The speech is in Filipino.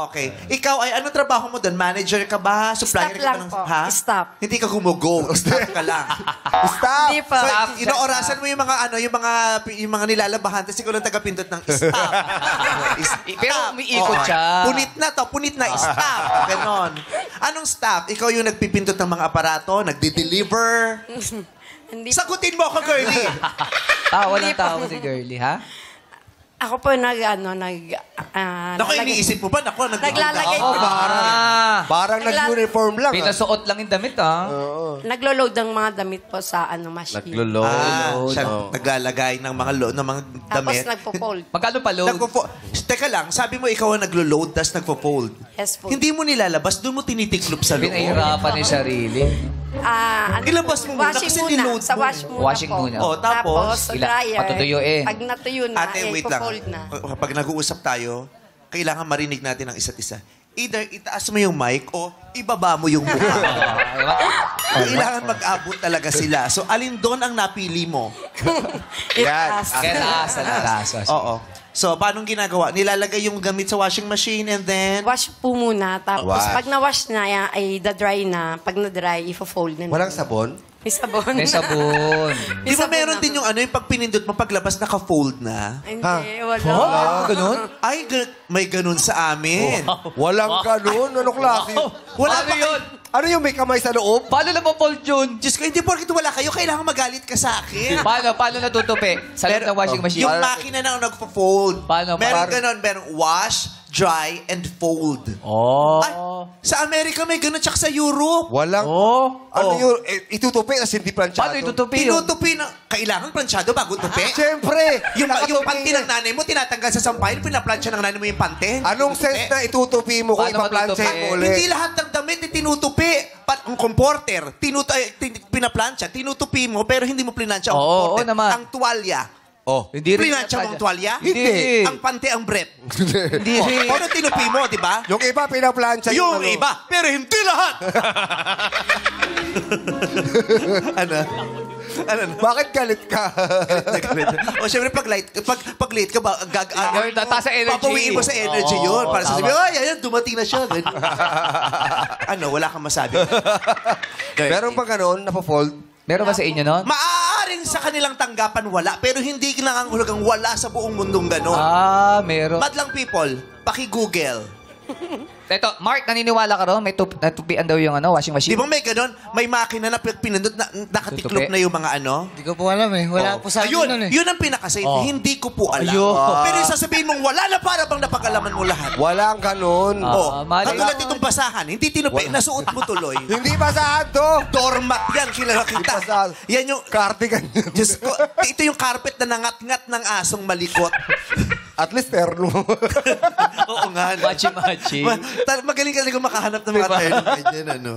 Okay. Ikaw ay anong trabaho mo doon? Manager ka ba? Supplier Staff ka ba lang ng... po. Ha? Staff. Hindi ka gumugo. Staff ka lang. Stop! Hindi po. So, inoorasan mo yung mga yung mga nilalabahan tapos ikaw lang tagapindot ng stop. Pero umiikot siya. Punit na, stop. Ganon. Anong stop? Ikaw yung nagpipindot ng mga aparato, nagdi-deliver. Hindi. Sagutin mo ako, girlie. Tawa ng tawa si Girlie, ha? Ako po Naku, iniisip mo ba? Naku, Naglalagay Oo, po. Parang nag-uniform lang. Pinasuot lang yung damit, ha? Naglo-load ng mga damit po sa machine. Siya naglalagay ng mga ng mga Tapos damit. nagpo-fold. Magkano pa load? Teka lang, sabi mo ikaw ang naglo-load tapos nagpo-fold. Yes po. Hindi mo nilalabas, doon mo tinitiklop sa loob. Pinahirapan ni sarili. Ilabas mo muna washing kasi muna. niload Sa mo. wash muna Washing po. muna. Oh, tapos, sa dryer. patutuyuin. Pag natuyo na, Ate, wait lang. ipo-fold na. Kapag nag-uusap tayo, kailangan marinig natin ang isa't isa. Either itaas mo yung mic o ibaba mo yung mukha. Kailangan mag-abot talaga sila. So, alin doon ang napili mo? Yan. Kaya taas. Oo. So, paano ginagawa? Nilalagay yung gamit sa washing machine and then... Wash po muna. Tapos Wash. pag na-wash na, ay da-dry na. Pag na-dry, ifo-fold na. Walang sabon? May sabon. May sabon. Di ba sabon meron na. din yung yung pag pinindot mo, paglabas, naka-fold na? Hindi, wala. Ganun? Ay, may ganun sa amin. Walang ganun. Ano klase? Wala Ano ba yun? Ano yung may kamay sa loob? Paano na po-fold yun? Diyos ko, hindi porkit wala kayo, kailangan magalit ka sa akin. Paano natutupi? Sa loob ng washing machine? Yung makina na nagpo-fold. Paano? Meron ganun, merong wash, dry, and fold. Oh. Ay, sa Amerika may ganun, tsaka sa Europe. Walang... Ano yun? Itutupi kasi hindi planchado. Paano itutupi yun? Tinutupi na, kailangan planchado bago tupi. Siyempre! Yung nakatupi panty yan. ng nanay mo, tinatanggal sa sampail, pinaplansya ng nanay mo yung panty. Anong sense na itutupi mo kung Paano ipaplansya matutupi? mo ulit? Hindi lahat ng damit tinutupi. Ang comporter, pinaplansya, tinutupi mo, pero hindi mo plinansya ang Oo, comporter. oo naman. Ang tuwalya. Oh. Hindi rin Plinansya mo ang tuwalya? Hindi. Ang panty ang brief. Hindi rin. Pero tinupi mo, di ba? Yung iba, pinaplansya Yung ano. iba, pero hindi lahat. Ano? Bakit galit ka? O syempre pag late ka ba Tataas sa energy. papawiin mo sa energy Oo, yun para tama. sasabihin, ay, ayan, dumating na siya. Ganun. Ano, wala kang masabi. Meron ba ganun, napo-fold? Meron ba sa inyo nun? Maaaring sa kanilang tanggapan wala, pero hindi nangangahulugang wala sa buong mundong gano'n. Meron. Madlang people, paki-google. Ito, Mark, naniniwala ka ron? May tupian daw yung washing machine. Di ba may gano'n? May makina na pinindot na nakatiklop Tutupi. na yung mga ano? Hindi ko po alam eh. Wala po sa akin Ayun, nun eh. yun ang pinakasafe. Hindi ko po alam. Ayun. Pero yung sasabihin mong wala na para bang napag-alaman mo lahat. Walang ganun. Mali. Katulad itong basahan, hindi tinupi, nasuot mo tuloy. Hindi basahan to. Doormat yan, kilala kita. Basahan. Yan yung, Cardigan. Diyos ko, ito yung carpet na nangat-ngat ng asong malikot. At least terno. Oo nga. Machi-machi. Magaling ka talaga makahanap ng mga terno. Ganyan, ano.